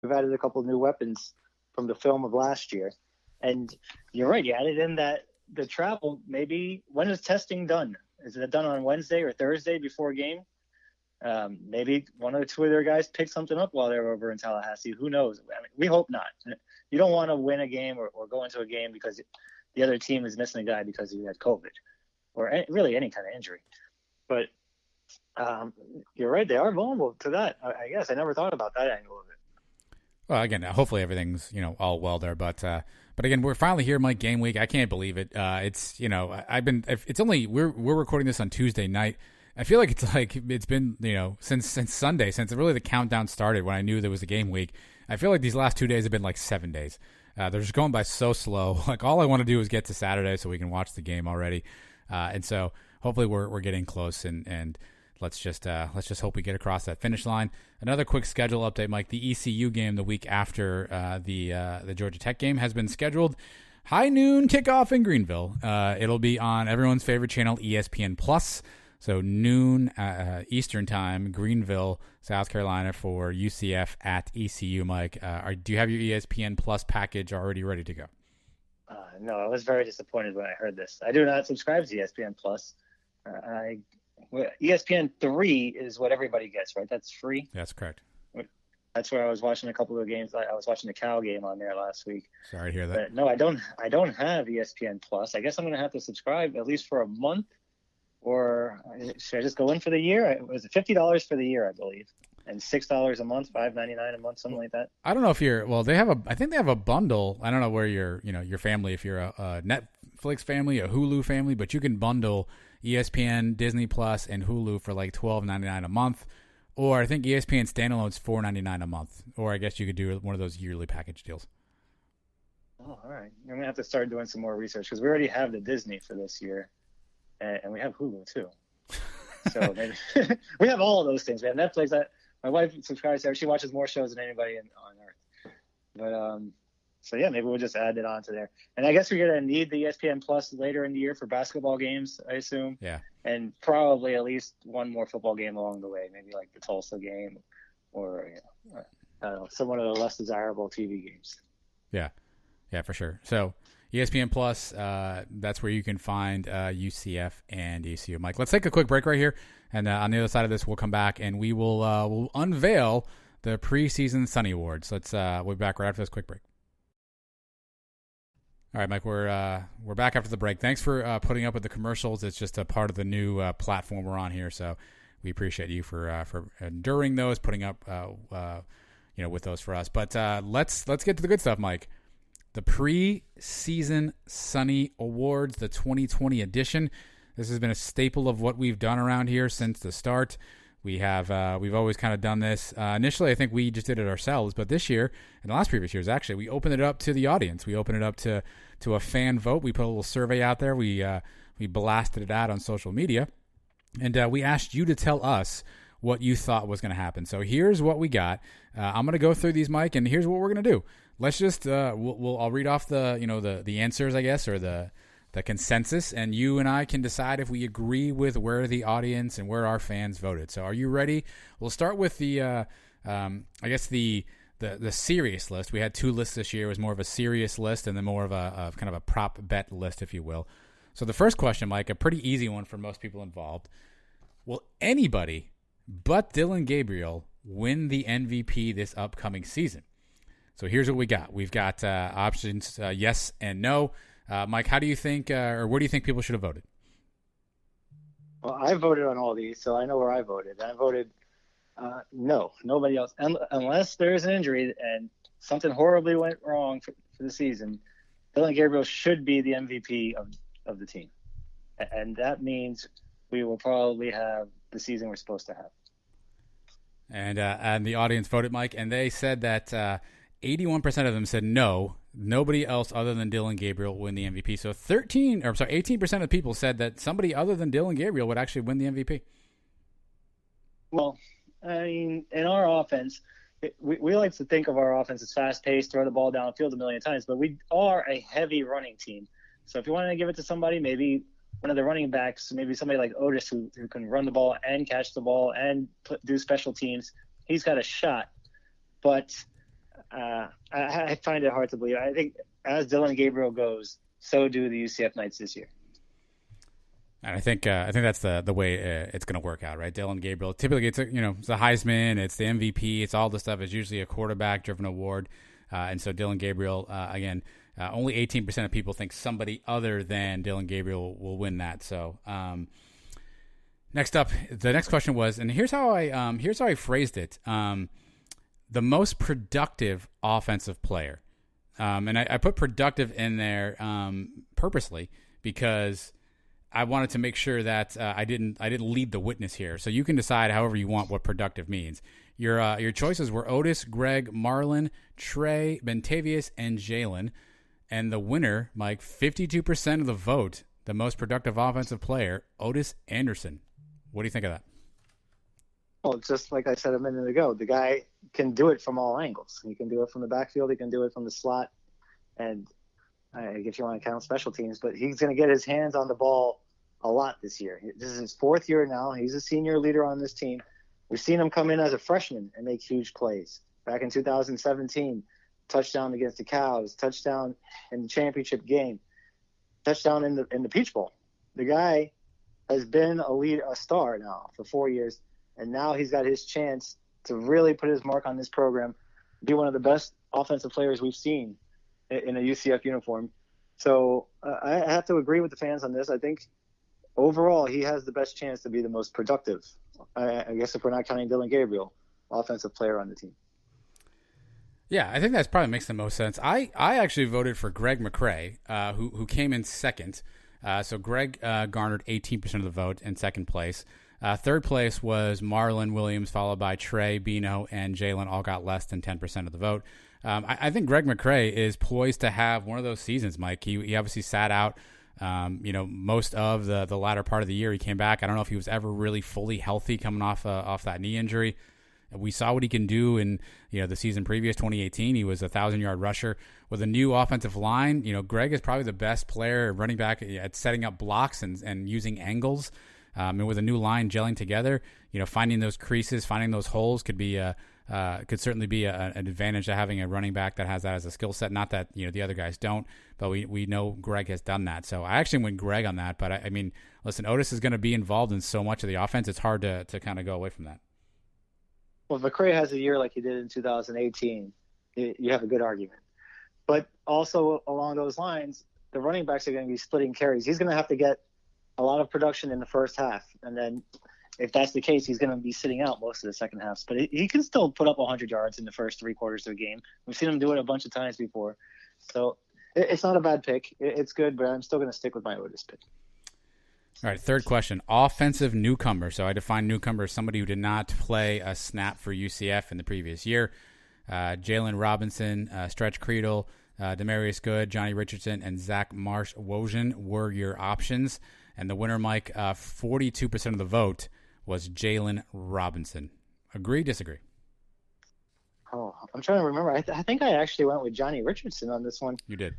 we've added a couple of new weapons from the film of last year. And you're right, you added in that the travel, maybe when is testing done? Is it done on Wednesday or Thursday before a game? Maybe one or two of their guys pick something up while they're over in Tallahassee. Who knows? I mean, we hope not. You don't want to win a game or go into a game because the other team is missing a guy because he had COVID or really any kind of injury. But you're right. They are vulnerable to that. I guess I never thought about that angle of it. Well, again, hopefully everything's all well there, but again, we're finally here, Mike. Game week. I can't believe it. It's we're recording this on Tuesday night. I feel like it's been since Sunday, since really the countdown started when I knew there was a game week. I feel like these last 2 days have been like 7 days. They're just going by so slow. Like all I want to do is get to Saturday so we can watch the game already. And so hopefully we're getting close and let's just hope we get across that finish line. Another quick schedule update, Mike. The ECU game the week after the Georgia Tech game has been scheduled. High noon kickoff in Greenville. It'll be on everyone's favorite channel, ESPN Plus. So noon Eastern time, Greenville, South Carolina for UCF at ECU. Mike, do you have your ESPN Plus package already ready to go? No, I was very disappointed when I heard this. I do not subscribe to ESPN Plus. ESPN 3 is what everybody gets, right? That's free? That's correct. That's where I was watching a couple of games. I was watching the Cal game on there last week. Sorry to hear that. But no, I don't have ESPN Plus. I guess I'm going to have to subscribe at least for a month. Or should I just go in for the year? It was $50 for the year, I believe, and $6 a month, $5.99 a month, something like that. I don't know if I think they have a bundle. I don't know where your family, if you're a Netflix family, a Hulu family, but you can bundle ESPN, Disney Plus, and Hulu for like $12.99 a month. Or I think ESPN standalone is $4.99 a month. Or I guess you could do one of those yearly package deals. Oh, all right. I'm going to have to start doing some more research because we already have the Disney for this year. And we have Hulu too. So maybe we have all of those things. We have Netflix. My wife subscribes there. She watches more shows than anybody on earth. But so yeah, maybe we'll just add it on to there. And I guess we're gonna need the ESPN Plus later in the year for basketball games, I assume. Yeah. And probably at least one more football game along the way, maybe like the Tulsa game, or I don't know, some one of the less desirable TV games. Yeah, for sure. So ESPN Plus, that's where you can find UCF and ECU. Mike, let's take a quick break right here, and on the other side of this, we'll come back and we will we'll unveil the preseason Sonny Awards. We'll be back right after this quick break. All right, Mike, we're back after the break. Thanks for putting up with the commercials. It's just a part of the new platform we're on here, so we appreciate you for enduring those, putting up with those for us. But let's get to the good stuff, Mike. The preseason Sonny Awards, the 2020 edition. This has been a staple of what we've done around here since the start. We've always kind of done this. Initially, I think we just did it ourselves, but this year, and the last previous years actually, we opened it up to the audience. We opened it up to a fan vote. We put a little survey out there. We blasted it out on social media, and we asked you to tell us what you thought was going to happen. So here's what we got. I'm going to go through these, Mike, and here's what we're going to do. Let's just I'll read off the answers, I guess, or the consensus, and you and I can decide if we agree with where the audience and where our fans voted. So are you ready? We'll start with the serious list. We had two lists this year. It was more of a serious list and then more of a kind of a prop bet list, if you will. So the first question, Mike, a pretty easy one for most people involved. Will anybody but Dylan Gabriel win the MVP this upcoming season? So here's what we got. We've got options yes and no. Mike, how do you think, or where do you think people should have voted? Well, I voted on all these, so I know where I voted. I voted no, nobody else, unless there's an injury and something horribly went wrong for the season. Dylan Gabriel should be the MVP of the team, and that means we will probably have the season we're supposed to have. And the audience voted, Mike, and they said that 81% of them said no. Nobody else other than Dylan Gabriel will win the MVP. So 18% of people said that somebody other than Dylan Gabriel would actually win the MVP. Well, I mean, in our offense, we like to think of our offense as fast-paced, throw the ball downfield a million times, but we are a heavy running team. So if you want to give it to somebody, maybe one of the running backs, maybe somebody like Otis who can run the ball and catch the ball and do special teams, he's got a shot. But I find it hard to believe. I think as Dylan Gabriel goes, so do the UCF Knights this year. And I think that's the way it's going to work out, right? Dylan Gabriel typically it's it's the Heisman, it's the MVP, it's all the stuff. It's usually a quarterback-driven award, and so Dylan Gabriel again, only 18% of people think somebody other than Dylan Gabriel will win that. So next up, the next question was, and here's how I phrased it: the most productive offensive player, and I put productive in there purposely because I wanted to make sure that I didn't lead the witness here. So you can decide however you want what productive means. Your choices were Otis, Greg, Marlon, Trey, Bentavious, and Jalen. And the winner, Mike, 52% of the vote, the most productive offensive player, Otis Anderson. What do you think of that? Well, just like I said a minute ago, the guy can do it from all angles. He can do it from the backfield. He can do it from the slot. And if you want to count special teams, but he's going to get his hands on the ball a lot this year. This is his fourth year now. He's a senior leader on this team. We've seen him come in as a freshman and make huge plays. Back in 2017, touchdown against the Cows, touchdown in the championship game, touchdown in the Peach Bowl. The guy has been a star now for 4 years, and now he's got his chance to really put his mark on this program, be one of the best offensive players we've seen in a UCF uniform. So I have to agree with the fans on this. I think overall he has the best chance to be the most productive, I guess if we're not counting Dylan Gabriel, offensive player on the team. Yeah, I think that probably makes the most sense. I actually voted for Greg McCrae, who came in second. So Greg garnered 18% of the vote in second place. Third place was Marlon Williams, followed by Trey, Bino, and Jalen, all got less than 10% of the vote. I think Greg McCrae is poised to have one of those seasons, Mike. He obviously sat out, most of the latter part of the year. He came back. I don't know if he was ever really fully healthy coming off that knee injury. We saw what he can do in the season previous, 2018. He was a 1,000-yard rusher with a new offensive line. Greg is probably the best player running back at setting up blocks and using angles. And with a new line gelling together, finding those creases, finding those holes could certainly be an advantage to having a running back that has that as a skill set. Not that the other guys don't, but we know Greg has done that. So I actually went Greg on that. But I mean, listen, Otis is going to be involved in so much of the offense. It's hard to kind of go away from that. Well, if McCrae has a year like he did in 2018, you have a good argument. But also along those lines, the running backs are going to be splitting carries. He's going to have to get a lot of production in the first half. And then if that's the case, he's going to be sitting out most of the second halves. But he can still put up 100 yards in the first three quarters of the game. We've seen him do it a bunch of times before. So it's not a bad pick. It's good, but I'm still going to stick with my Otis pick. All right, third question. Offensive newcomer. So I define newcomer as somebody who did not play a snap for UCF in the previous year. Jalen Robinson, Stretch Creedle, Demarius Good, Johnny Richardson, and Zach Marsh-Wojan were your options. And the winner, Mike, 42% of the vote was Jalen Robinson. Agree, disagree? Oh, I'm trying to remember. I think I actually went with Johnny Richardson on this one. You did.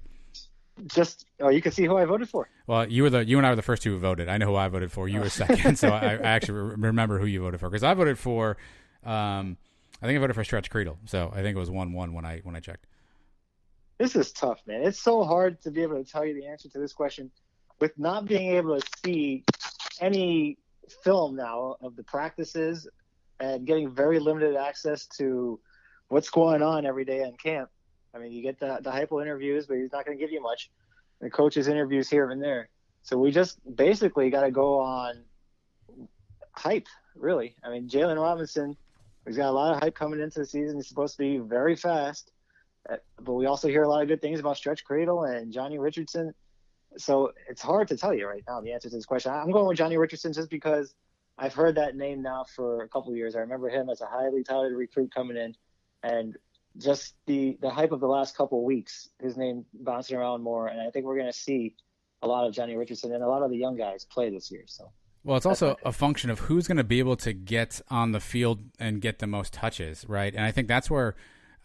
You can see who I voted for. Well, you and I were the first two who voted. I know who I voted for. You were second, so I actually remember who you voted for because I voted for. I think I voted for Stretch Creedle, so I think it was 1-1 when I checked. This is tough, man. It's so hard to be able to tell you the answer to this question with not being able to see any film now of the practices and getting very limited access to what's going on every day in camp. I mean, you get the Heupel interviews, but he's not going to give you much. The coaches' interviews here and there. So we just basically got to go on hype, really. I mean, Jalen Robinson, he's got a lot of hype coming into the season. He's supposed to be very fast. But we also hear a lot of good things about Stretch Creedle and Johnny Richardson. So it's hard to tell you right now the answer to this question. I'm going with Johnny Richardson just because I've heard that name now for a couple of years. I remember him as a highly touted recruit coming in, and just the hype of the last couple of weeks, his name bouncing around more. And I think we're going to see a lot of Johnny Richardson and a lot of the young guys play this year. So, well, it's also a function of who's going to be able to get on the field and get the most touches, right? And I think that's where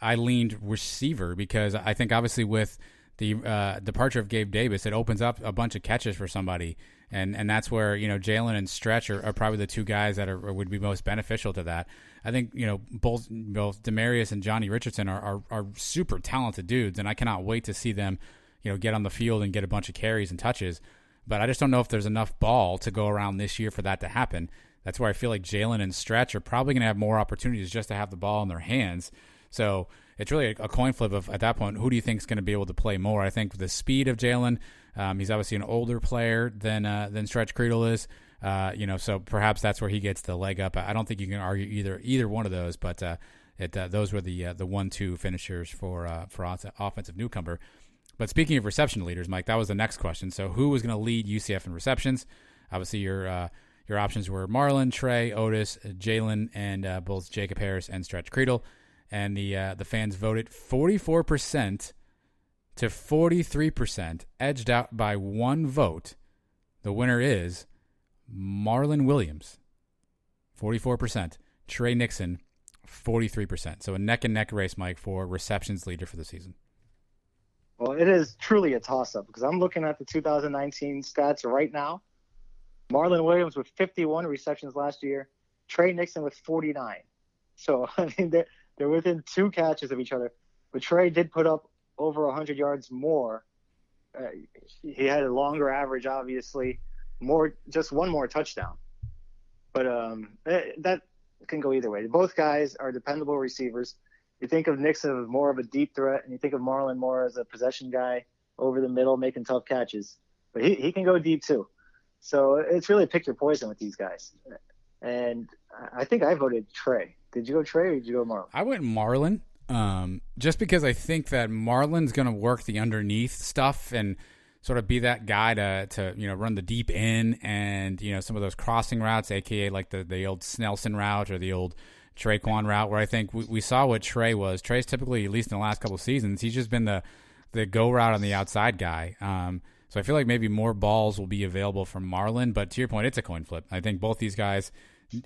I leaned receiver because I think obviously with the departure of Gabe Davis, it opens up a bunch of catches for somebody. And that's where, Jalen and Stretch are probably the two guys that would be most beneficial to that. I think, both Demarius and Johnny Richardson are super talented dudes, and I cannot wait to see them, get on the field and get a bunch of carries and touches. But I just don't know if there's enough ball to go around this year for that to happen. That's where I feel like Jalen and Stretch are probably going to have more opportunities just to have the ball in their hands. So it's really a coin flip of, at that point, who do you think is going to be able to play more? I think the speed of Jalen, he's obviously an older player than Stretch Creedle is. So perhaps that's where he gets the leg up. I don't think you can argue either one of those, but those were the 1-2 finishers for offensive newcomer. But speaking of reception leaders, Mike, that was the next question. So who was going to lead UCF in receptions? Obviously, your options were Marlon, Trey, Otis, Jalen, and both Jacob Harris and Stretch Creedle. And the fans voted 44% to 43%, edged out by one vote. The winner is Marlon Williams, 44%. Trey Nixon, 43%. So a neck-and-neck race, Mike, for receptions leader for the season. Well, it is truly a toss-up because I'm looking at the 2019 stats right now. Marlon Williams with 51 receptions last year. Trey Nixon with 49. So, I mean, they're within 2 catches of each other. But Trey did put up over 100 yards more. He had a longer average, obviously. Just one more touchdown. But that can go either way. Both guys are dependable receivers. You think of Nixon as more of a deep threat, and you think of Marlon more as a possession guy over the middle, making tough catches. But he can go deep too. So it's really pick your poison with these guys. And I think I voted Trey. Did you go Trey or did you go Marlon? I went Marlon, just because I think that Marlon's going to work the underneath stuff and sort of be that guy to run the deep in and, some of those crossing routes, a.k.a. like the old Snelson route or the old Traquan route, where I think we saw what Trey was. Trey's typically, at least in the last couple of seasons, he's just been the go route on the outside guy. So I feel like maybe more balls will be available from Marlon, but to your point, it's a coin flip. I think both these guys,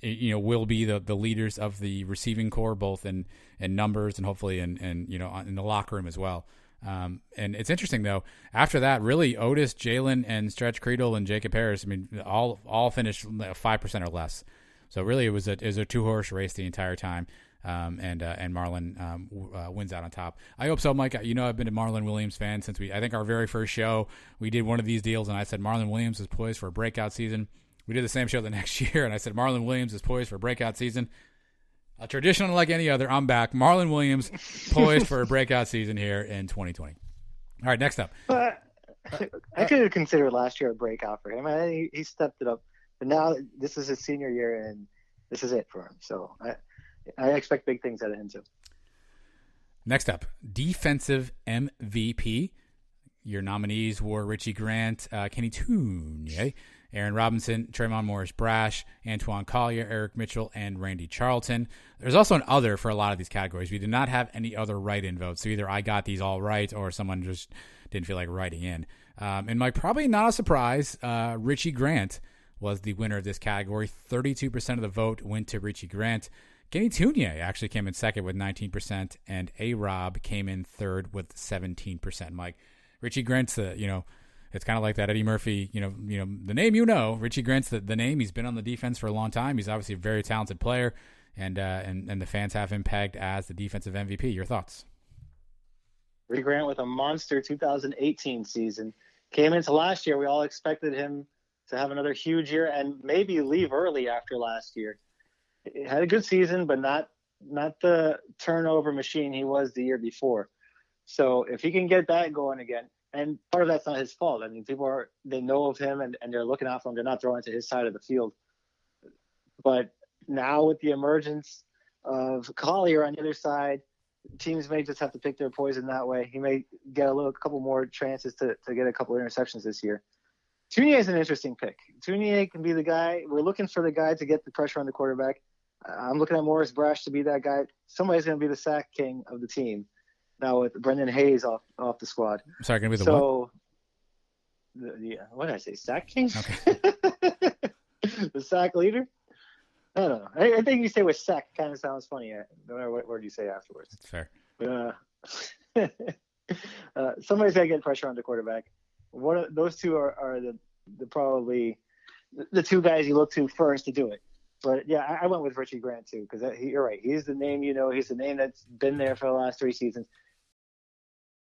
will be the leaders of the receiving core, both in numbers and hopefully in the locker room as well. And it's interesting though, after that, really Otis, Jalen, and Stretch Creedle and Jacob Harris, I mean, all finished 5% or less. So really, it was a 2-horse race the entire time, and Marlon wins out on top. I hope so, Mike. I've been a Marlon Williams fan since I think our very first show. We did one of these deals, and I said Marlon Williams is poised for a breakout season. We did the same show the next year, and I said Marlon Williams is poised for a breakout season. A tradition unlike any other. I'm back. Marlon Williams poised for a breakout season here in 2020. All right, next up. I could have considered last year a breakout for him. He stepped it up. But now this is his senior year, and this is it for him. So I expect big things out of him too. Next up, defensive MVP. Your nominees were Richie Grant, Kenny Tooney, Aaron Robinson, Trayvon Morris-Brash, Antoine Collier, Eric Mitchell, and Randy Charlton. There's also an other for a lot of these categories. We did not have any other write-in votes. So either I got these all right or someone just didn't feel like writing in. And Mike, probably not a surprise, Richie Grant was the winner of this category. 32% of the vote went to Richie Grant. Kenny Tooney actually came in second with 19%, and A-Rob came in third with 17%. Mike, Richie Grant's it's kind of like that Eddie Murphy, the name Richie Grant's the name. He's been on the defense for a long time. He's obviously a very talented player, and the fans have him pegged as the defensive MVP. Your thoughts? Richie Grant with a monster 2018 season. Came into last year, we all expected him to have another huge year and maybe leave early after last year. He had a good season, but not the turnover machine he was the year before. So if he can get that going again, and part of that's not his fault. I mean, they know of him and they're looking out for him. They're not throwing to his side of the field. But now with the emergence of Collier on the other side, teams may just have to pick their poison that way. He may get a couple more chances to get a couple of interceptions this year. Tooney is an interesting pick. Tooney can be the guy. We're looking for the guy to get the pressure on the quarterback. I'm looking at Morris-Brash to be that guy. Somebody's going to be the sack king of the team now with Brendan Hayes off the squad. I'm sorry, going to be the what? What did I say? Sack king? Okay. The sack leader? I don't know. I think you say with sack kind of sounds funny. No matter what word you say afterwards. That's fair. But, somebody's got to get pressure on the quarterback. Those two are probably the two guys you look to first to do it. But yeah, I went with Richie Grant too because you're right. He's the name, he's the name that's been there for the last 3 seasons.